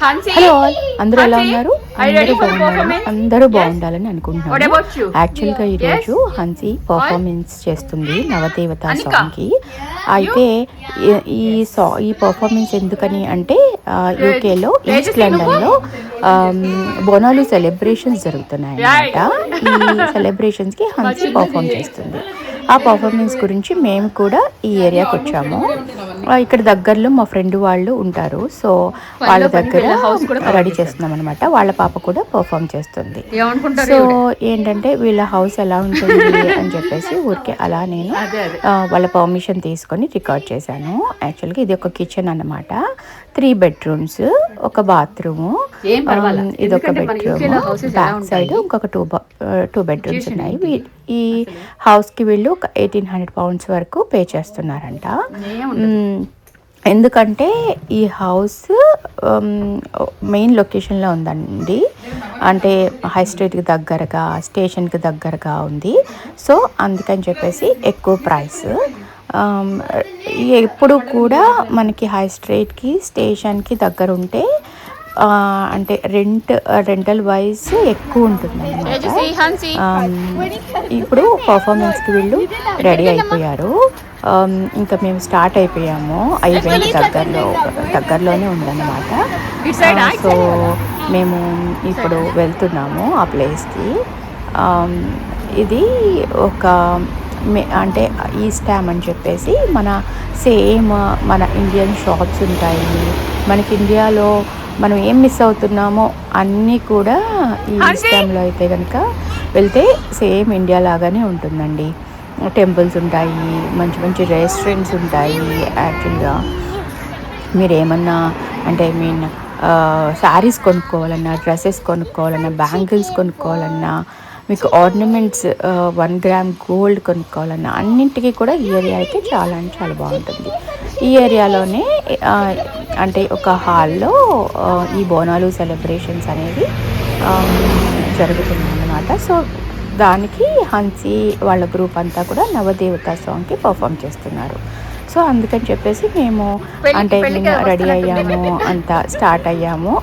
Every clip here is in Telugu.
హలో ఆల్, అందరూ ఎలా ఉన్నారు? అందరూ బాగుండాలని అనుకుంటున్నాను. యాక్చువల్గా ఈరోజు హన్సీ పర్ఫార్మెన్స్ చేస్తుంది నవదేవత సాంగ్కి. అయితే ఈ పర్ఫార్మెన్స్ ఎందుకని అంటే యూకేలో ఈస్ట్ లండన్లో బోనాలు సెలబ్రేషన్స్ జరుగుతున్నాయి అన్నమాట. ఈ సెలబ్రేషన్స్కి హన్సీ పర్ఫార్మ్ చేస్తుంది. ఆ పర్ఫార్మెన్స్ గురించి మేము కూడా ఈ ఏరియాకి వచ్చాము. ఇక్కడ దగ్గరలో మా ఫ్రెండ్ వాళ్ళు ఉంటారు, సో వాళ్ళ దగ్గర రెడీ చేస్తున్నాం అనమాట. వాళ్ళ పాప కూడా పర్ఫామ్ చేస్తుంది. సో ఏంటంటే వీళ్ళ హౌస్ ఎలా ఉంటుంది అని చెప్పేసి ఊరికే అలా నేను వాళ్ళ పర్మిషన్ తీసుకొని రికార్డ్ చేశాను. యాక్చువల్గా ఇది ఒక కిచెన్ అన్నమాట. 3 bedrooms, ఒక బాత్రూము, ఇది ఒక బెడ్రూమ్. బ్యాక్ సైడ్ ఇంకొక 2 bedrooms ఉన్నాయి. ఈ హౌస్కి వీళ్ళు ఒక 1800 pounds వరకు పే చేస్తున్నారంట. ఎందుకంటే ఈ హౌస్ మెయిన్ లొకేషన్లో ఉందండి, అంటే హై స్ట్రీట్కి దగ్గరగా, స్టేషన్కి దగ్గరగా ఉంది. సో అందుకని చెప్పేసి ఎక్కువ ప్రైస్. ఎప్పుడు కూడా మనకి హై స్ట్రీట్కి స్టేషన్కి దగ్గర ఉంటే అంటే రెంటల్ వైజ్ ఎక్కువ ఉంటుంది అన్నమాట. ఇప్పుడు పర్ఫార్మెన్స్కి వీళ్ళు రెడీ అయిపోయారు. ఇంకా మేము స్టార్ట్ అయిపోయాము. ఈవెంట్ దగ్గరలోనే ఉందన్నమాట. సో మేము ఇప్పుడు వెళ్తున్నాము ఆ ప్లేస్కి. ఇది ఒక అంటే ఈస్ట్ హ్యామ్ అని చెప్పేసి మన ఇండియన్ షాప్స్ ఉంటాయి. మనకి ఇండియాలో మనం ఏం మిస్ అవుతున్నామో అన్నీ కూడా ఈ ఈస్ట్ హ్యామ్లో అయితే కనుక వెళ్తే సేమ్ ఇండియా లాగానే ఉంటుందండి. టెంపుల్స్ ఉంటాయి, మంచి మంచి రెస్టారెంట్స్ ఉంటాయి. యాక్చువల్గా మీరు ఏమన్నా అంటే శారీస్ కొనుక్కోవాలన్నా, డ్రెస్సెస్ కొనుక్కోవాలన్నా, బ్యాంగిల్స్ కొనుక్కోవాలన్నా, మీకు ఆర్నమెంట్స్ 1 gram గోల్డ్ కొనుక్కోవాలన్నా అన్నింటికి కూడా ఈ ఏరియా అయితే చాలా అంటే చాలా బాగుంటుంది. ఈ ఏరియాలోనే అంటే ఒక హాల్లో ఈ బోనాలు సెలబ్రేషన్స్ అనేది జరుగుతుంది అన్నమాట. సో దానికి హన్సీ వాళ్ళ గ్రూప్ అంతా కూడా నవదేవత సాంగ్కి పర్ఫామ్ చేస్తున్నారు. సో అందుకని చెప్పేసి మేము రెడీ అయ్యాము, అంతా స్టార్ట్ అయ్యాము.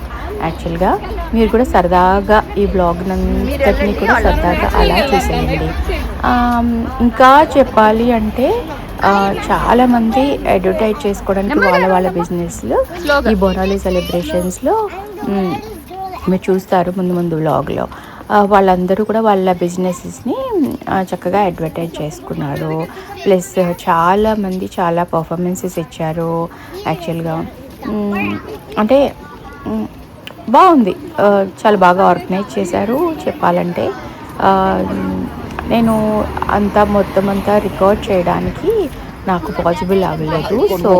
యాక్చువల్గా మీరు కూడా సరదాగా ఈ బ్లాగ్నంతటిని కూడా సరదాగా అలా చూసేయండి. ఇంకా చెప్పాలి అంటే చాలామంది అడ్వర్టైజ్ చేసుకోవడానికి వాళ్ళ బిజినెస్లో ఈ బోనాలు సెలబ్రేషన్స్లో మీరు చూస్తారు ముందు వ్లాగ్లో. వాళ్ళందరూ కూడా వాళ్ళ బిజినెసెస్ని చక్కగా అడ్వర్టైజ్ చేసుకున్నారు. ప్లస్ చాలామంది చాలా పర్ఫార్మెన్సెస్ ఇచ్చారు. యాక్చువల్గా అంటే బాగుంది, చాలా బాగా ఆర్గనైజ్ చేశారు. చెప్పాలంటే నేను మొత్తం అంతా రికార్డ్ చేయడానికి నాకు పాసిబుల్ అవ్వలేదు. సో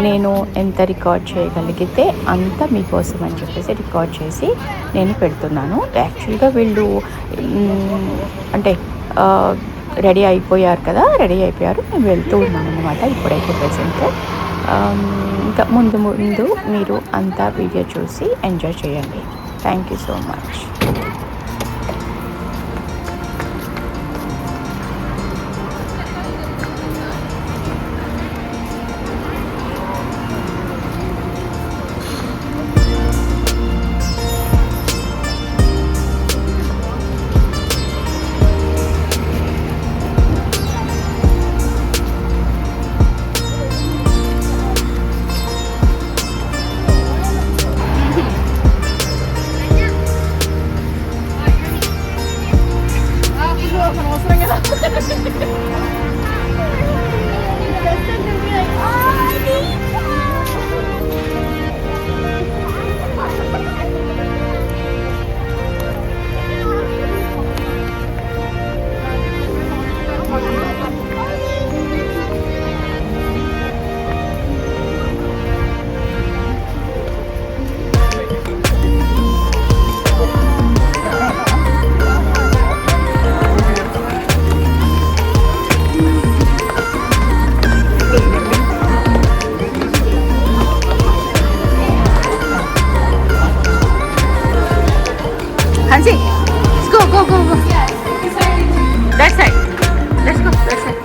నేను ఎంత రికార్డ్ చేయగలిగితే అంత మీకోసం అని చెప్పేసి రికార్డ్ చేసి నేను పెడుతున్నాను. యాక్చువల్గా వీళ్ళు అంటే రెడీ అయిపోయారు. మేము వెళ్తూ ఉన్నాను అనమాట ఇప్పుడైతే ప్రెజెంట్. ఇంకా ముందు మీరు అంతా వీడియో చూసి ఎంజాయ్ చేయండి. Thank you so much. Hansi, let's go. That side. Let's go. That side.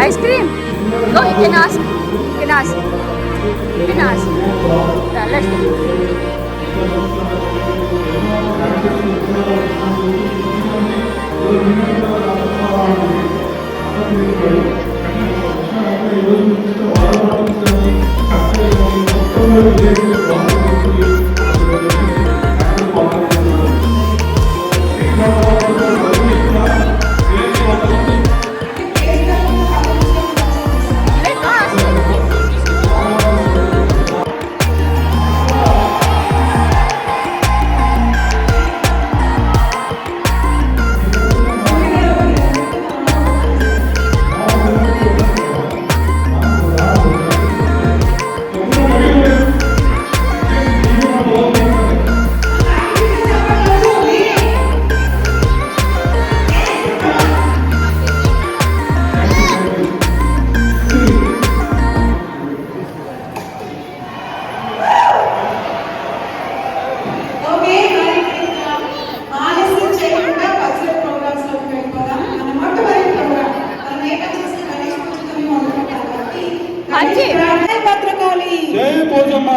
Ice cream? No, you can ask. You can ask. You can ask. Yeah, let's go. జై పోచమ్మ,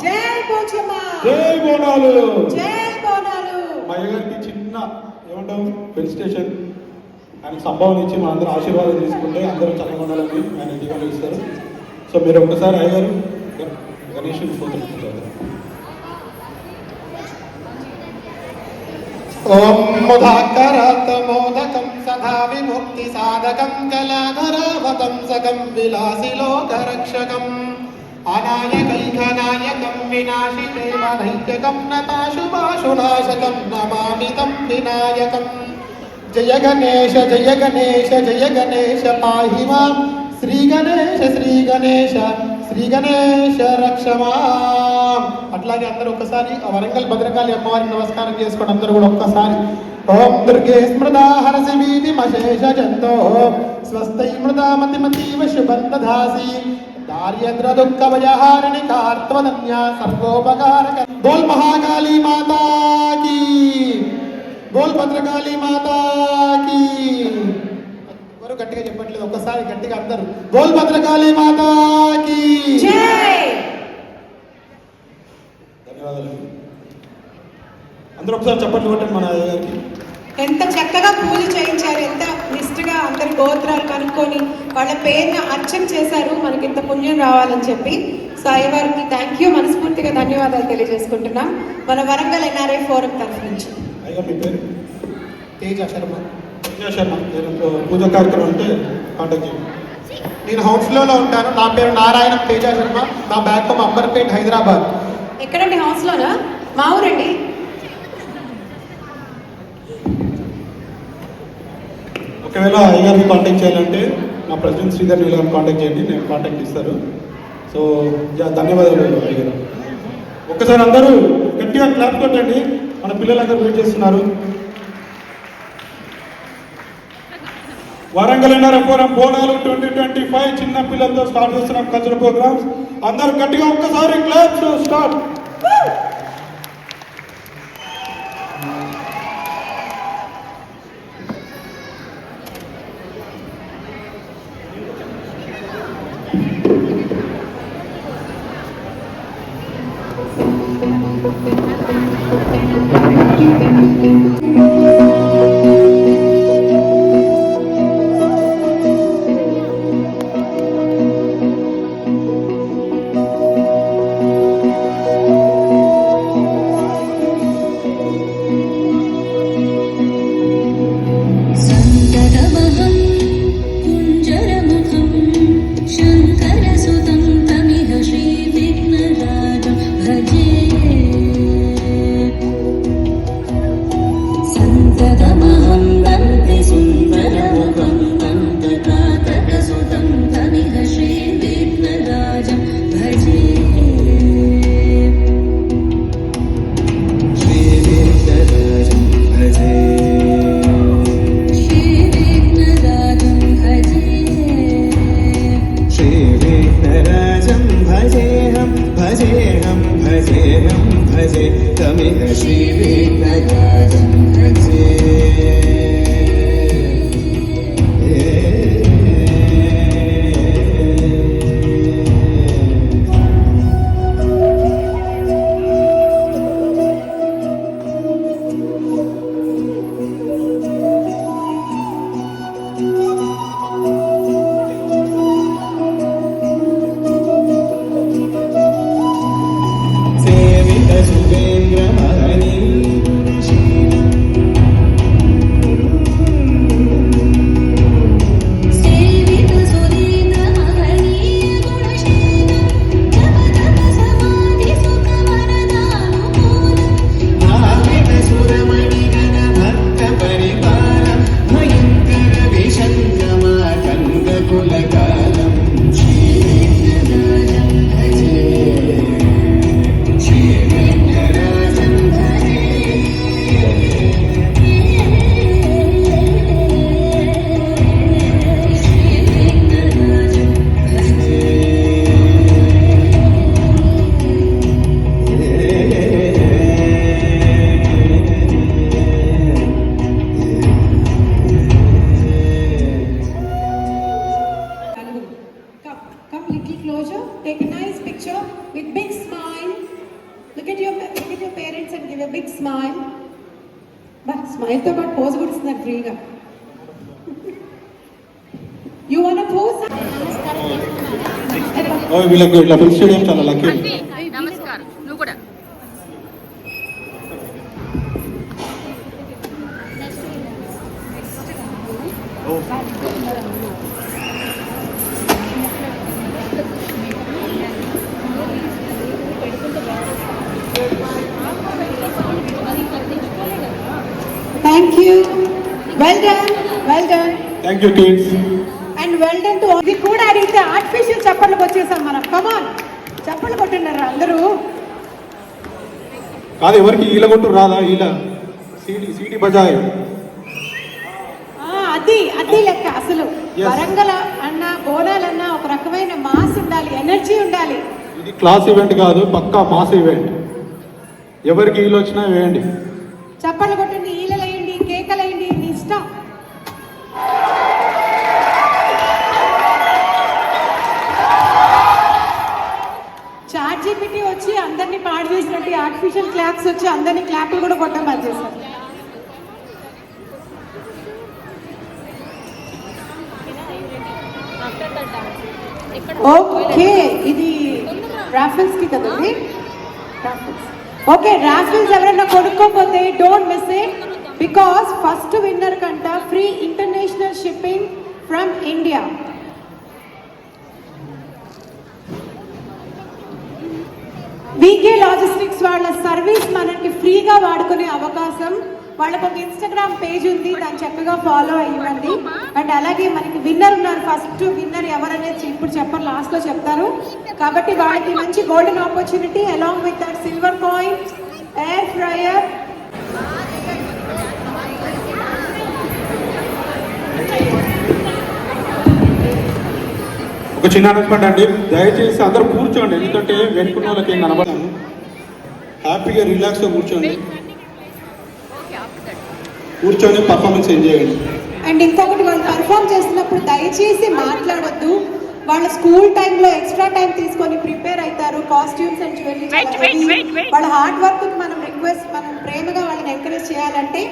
జై పోచమ్మ, జై బోనాలు, జై బోనాలు. మా అయ్యగారికి చిన్న ఏమంటాం పెన్ స్టేషన్ ఆయన సంభావన ఇచ్చి మా అందరూ ఆశీర్వాదం తీసుకుంటే అందరూ చక్కగా ఉండాలని ఆయన దీవెనలు ఇస్తారు. సో మీరు ఒక్కసారి అయ్యగారు గణేషుని స్తోత్రించారు. ఓం ముదాకరత మోదకం సదా విముక్తి సాధకం కళాధరావతం సకం విలాసి లోకరక్షకం అనాయకైకనాయకం వినాశిదేవైక్యకం నతాశుభాశునాశకం నమామి తం వినాయకం. జయ గణేశ జయ గణేశ జయ గణేశ పాహి మాం శ్రీ గణేశ శ్రీ గణేశ శ్రీ గణేశ రక్షమాం. అట్లాగే అందరూ ఒక్కసారి వరంగల్ భద్రకాళి అమ్మవారికి నమస్కారం చేసుకోండి. అందరూ కూడా ఒక్కసారి ఓం దుర్గే స్మృదా హరసి వీధి మశేష జంతో స్వస్థై మృదా మతిమతీవ శుభందధాసి దార్యద్ర దుఃఖ భయహారిణి కార్త్వదన్య సర్వోపకారక. బోల్ మహాకాళీ మాతా కీ, బోల్ భద్రకాళీ మాతా కీ. ఎవరు గట్టిగా చెప్పట్లేదు, ఒక్కసారి గట్టిగా అందరూ బోల్ భద్రకాళీ మాతా కీ జై. ధన్యవాదాలు. అందరూ ఒకసారి చెప్పట్లు కొట్టండి మన అయ్యగారికి. ఎంత చక్కగా పూజ చేయించారు, ఎంత నిష్ఠగా అందరి గోత్రాలు కనుక్కొని వాళ్ళ పేరుని అర్చన చేశారు, మనకి ఇంత పుణ్యం రావాలని చెప్పి. సో అయ్యవారికి థ్యాంక్ యూ, మనస్ఫూర్తిగా ధన్యవాదాలు తెలియజేసుకుంటున్నాం మన వరంగల్ ఎన్ఆర్ఐ ఫోరం తరఫు నుంచి. అయ్యా మీ పేరు? తేజ శర్మ. తేజ శర్మ. పూజ కార్యక్రమం అంటే కాంటాక్ట్ చేయండి. నేను హౌస్లో ఉంటాను. నా పేరు నారాయణ తేజ శర్మ. నా బ్యాక్ హోమ్ అంబర్పేట్ హైదరాబాద్. ఎక్కడండి? హౌస్లోనా? మా ఊరండి. ఒకవేళ అయ్యగారిని కాంటాక్ట్ చేయాలంటే నా ప్రెసిడెంట్ శ్రీధర్ నీల్ గారిని కాంటాక్ట్ చేయండి, నేను కాంటాక్ట్ ఇస్తారు. సో ధన్యవాదాలు అయ్యగారు. ఒక్కసారి అందరూ గట్టిగా క్లాప్ కొట్టండి, మన పిల్లలందరూ వెయిట్ చేస్తున్నారు. వరంగల్ ఎన్ఆర్ఐ ఫోరం బోనాలు 2025 చిన్న పిల్లలతో స్టార్ట్ చేస్తున్నాం కల్చరల్ ప్రోగ్రామ్స్. అందరూ గట్టిగా ఒక్కసారి క్లాప్స్ స్టార్ట్. Santa श्रीविघ्नेश्वरदेवं भजे तमिह श्रीविघ्नराजं भजे Come little closer. Take a nice picture with big smile. Look at your parents and give a big smile. But smile to but pose good is not free. You wanna pose? వీళ్ళకి ఇట్లా ఫిక్స్ చేయడం చాలా లక్కీ. నమస్కారం. నువ్వు కూడా Thank you. Well done. Well done. Thank you kids. And well done to all. ఇది కూడా అడిగితే ఆర్టిఫిషియల్ చప్పట్లు వచ్చేసాం మనం. Come on. చప్పట్లు కొట్టున్నారు అందరూ. కాదు ఎవరికి ఈల కొట్టు రాదా ఈల సీటీ బజాయ్. అది లెక్క అసలు. వరంగల్ అన్న బోనాలన్న ఒక రకమైన మాస్ ఉండాలి, ఎనర్జీ ఉండాలి. ఇది క్లాస్ ఈవెంట్ కాదు, పక్కా మాస్ ఈవెంట్. ఎవరికి ఈలు వచ్చినా వేయండి. చప్పట్లు కొట్టండి, ఈలలేయండి, కేకలేయండి, నీ ఇష్టం. చాట్ జీపీటీ వచ్చి అందరినీ పాడు చేసినట్టు ఆర్టిఫిషియల్ క్లాప్స్ వచ్చి అందరినీ క్లాప్లు కూడా కొట్టమని చేశారు. ఓకే, ఇది రాఫిల్స్ కి కదండి. ఓకే, రాఫిల్స్ ఎవరైనా కొనుక్కోపోతే don't miss it, because first winner కంట free international shipping from India. VK logistics వాళ్ళ సర్వీస్ మనకి ఫ్రీగా వాడుకునే అవకాశం. వాళ్ళకు ఒక ఇన్స్టాగ్రామ్ పేజ్ ఉంది, దాన్ని చక్కగా ఫాలో అయ్యండి. అండ్ అలాగే మనకి విన్నర్ ఉన్నారు. ఫస్ట్ విన్నర్ ఎవరనేది ఇప్పుడు చెప్పరు, లాస్ట్లో చెప్తారు. కాబట్టి వాళ్ళకి మంచి golden opportunity along with that silver coin, air fryer. ఒక చిన్న అనౌన్స్మెంట్ అండి, దయచేసి అందరూ కూర్చోండి, ఎందుకంటే వెనుకున్న వాళ్ళకి ఏం కనబడను. హ్యాపీగా రిలాక్స్గా కూర్చోండి, కూర్చొని పర్ఫార్మెన్స్ ఎంజాయ్ చేయండి. అండ్ ఇంకొకటి, వాళ్ళు పర్ఫామ్ చేస్తున్నప్పుడు దయచేసి మాట్లాడొద్దు. వాళ్ళ స్కూల్ టైంలో ఎక్స్ట్రా టైం తీసుకొని ప్రిపేర్ అవుతారు, కాస్ట్యూమ్స్ అండ్ జ్యువెలరీ. వాళ్ళ హార్డ్ వర్క్ మనం ప్రేమగా వాళ్ళని ఎంకరేజ్ చేయాలంటే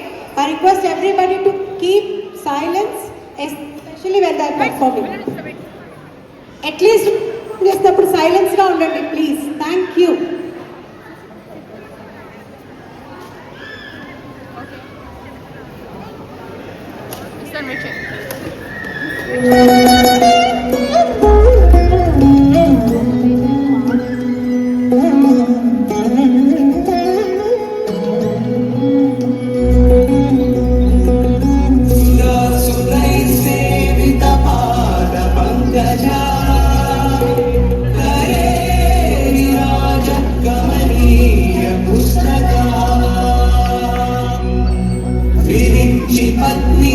I request everybody to keep silence, especially when they are performing. At least చేసినప్పుడు సైలెన్స్గా ఉండండి ప్లీజ్. Thank you. పత్ని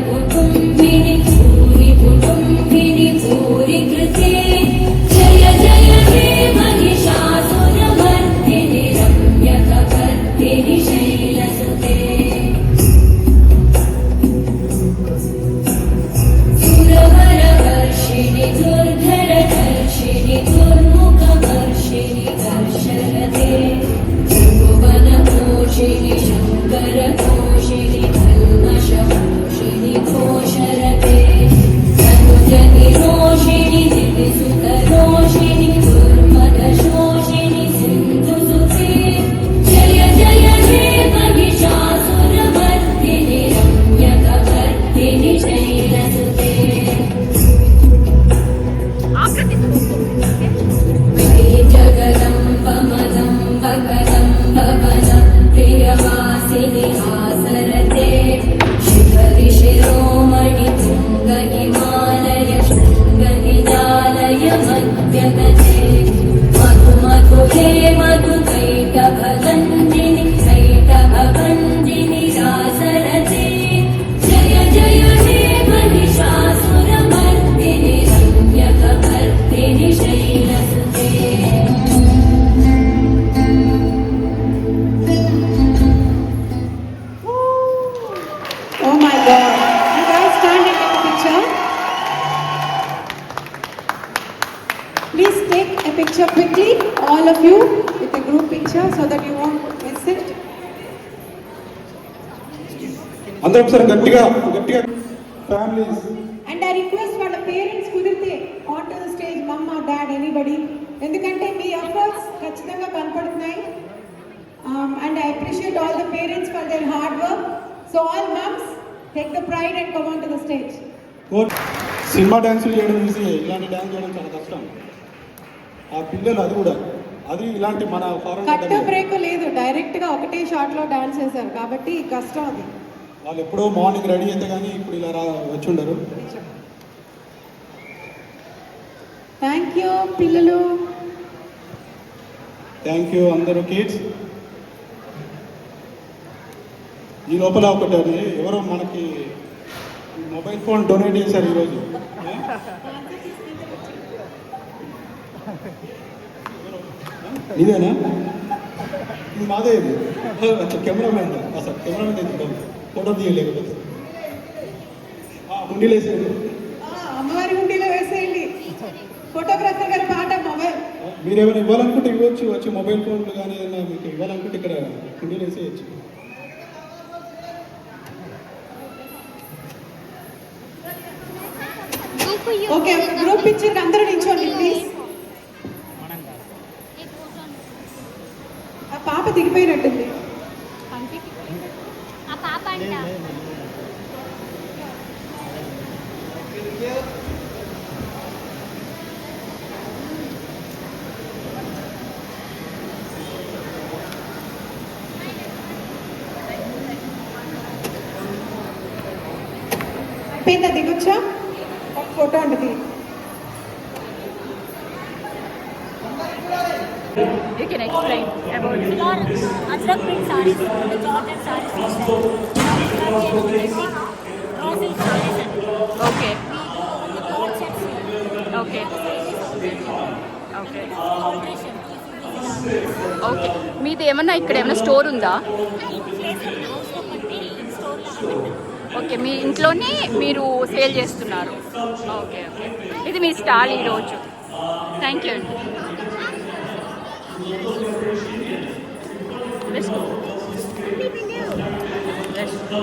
कुटुम्बिनि भूरि कुटुम्बिनि भूरि कृते जय जय हे महिषासुरमर्दिनि रम्यकपर्दिनि शैलसुते सुरवरवर्षिणि दुर्धरधर्षिणि दुर्मुखवर्षिणि कर्षरते त्रिभुवनपोषिणि शङ्करपोषिणि कल्मषपोषिणि घोषरते तनुजनिरोषिणि दिविसुतरोषिणि दुर्मदशोषिणि सिन्धुसुते जय जय हे महिषासुरमर्दिनि रम्यकपर्दिनि शैलसुते प्रियवासिनि आसरते शिखरि शिरोमणि तुङ्गहिमालय शृङ्गनिजालय मध्यगते मधु मधुरे मधुकैटभगन्दिनि कैटभगन्दिनि रासरते जय जय हे Mahishasuramardini रम्यकपर्दिनि शैलसुते Oh my God. You guys stand and take a picture. Please take a picture quickly, all of you, with a group picture so that you won't miss it. అందరూ ఒకసారి గట్టిగా గట్టిగా ఫ్యామిలీస్ And I request వాళ్ళ పేరెంట్స్ కుదిరితే ఆన్ టు ద స్టేజ్ మమ్మ డాడ్ ఎనీబడి ఎందుకంటే మీ ఎఫర్ట్స్ ఖచ్చితంగా కనపడుతున్నాయి and I appreciate all the parents for their hard work so all mumps take the pride and come on to the stage. Cinema డ్యాన్సులు చేయడం చూసి ఇలాంటి డ్యాన్స్ చేయడం చాలా కష్టం. ఆ పిల్లలు అది కూడా అది ఇలాంటి మన కట్ బ్రేక్ లేదు, డైరెక్ట్ గా ఒకటే షాట్ లో డాన్స్ చేశారు కాబట్టి కష్టం అది. వాళ్ళు ఎప్పుడో మార్నింగ్ రెడీ అయితే కానీ ఇప్పుడు ఇలా వచ్చి ఉండరు. థ్యాంక్ యూ పిల్లలు, థ్యాంక్ యూ అందరూ కిడ్స్. ఈ లోపల ఒకటి ఎవరో మనకి మొబైల్ ఫోన్ డొనేట్ చేశారు ఈరోజు. ఇదేనా? ఇది మాదే. ఇది కెమెరామెన్ అసలు కెమెరామెన్ ఎందుకు ఫోటో తీయలేకపోతే హుండీలో వేసేయండి, అమ్మవారి హుండీలో వేసేయండి. ఫోటోగ్రాఫర్ గారి పాట మొబైల్ మీరు ఏమైనా ఇవ్వాలనుకుంటే ఇవ్వచ్చు. వచ్చి మొబైల్ ఫోన్లు కానీ ఏదైనా మీకు ఇవ్వాలనుకుంటే ఇక్కడ హుండీలో వేసేయచ్చు. ఓకే, గ్రూప్ పిక్చర్ అందరూ నిల్చోండి ప్లీజ్. ఆ పాప దిగిపోయినట్టుంది. ఆ పాప అంట అయిపోయిందా? దిగొచ్చా? ఫోటో ఉంటుంది. You can explain about it. Ajrak print sarees, the Jordan sarees, Rosil sarees and Okay. the coat sets here. Okay. Okay. Alteration. Okay, మీది ఏమన్నా ఇక్కడ ఏమైనా స్టోర్ ఉందా? ఓకే, మీ ఇంట్లోనే మీరు సేల్ చేస్తున్నారు. ఓకే ఓకే, ఇది మీ స్టాల్ ఈరోజు. థ్యాంక్ యూ అండి. Let's go. Let's go.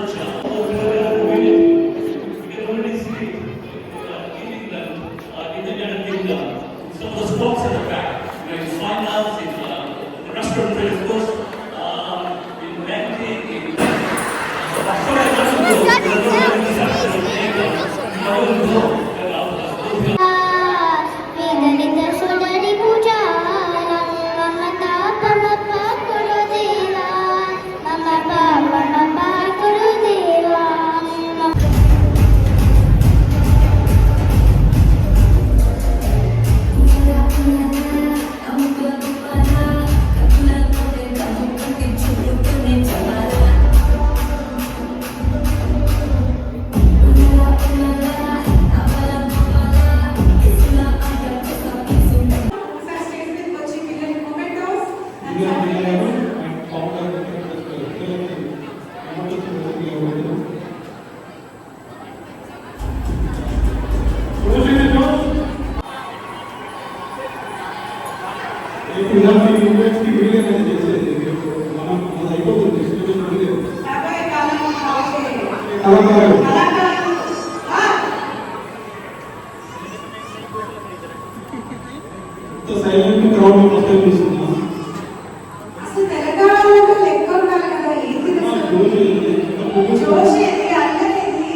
Mama, Papa, Mama, Guru Deva. Silent crowd వస్తే తీసుకున్నాం. అసలు తెలంగాణలో లెక్క ఉండాలి కదా, ఏంటి జోష్ ఏంటి, అల్లరి ఏంటి?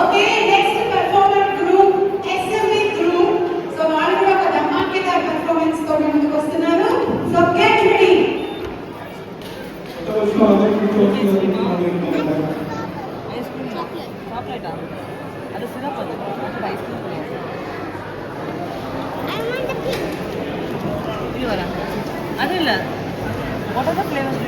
Okay, next performer group SMB group. So వాళ్ళు కూడా ఒక ధమాకేద పెర్ఫార్మెన్స్ తో ముందుకు వస్తున్నారు. So get ready. ಅದಿಲ್ಲ ವಾಟ್ ಆರ್ ದ ಫ್ಲೇವರ್ಸ್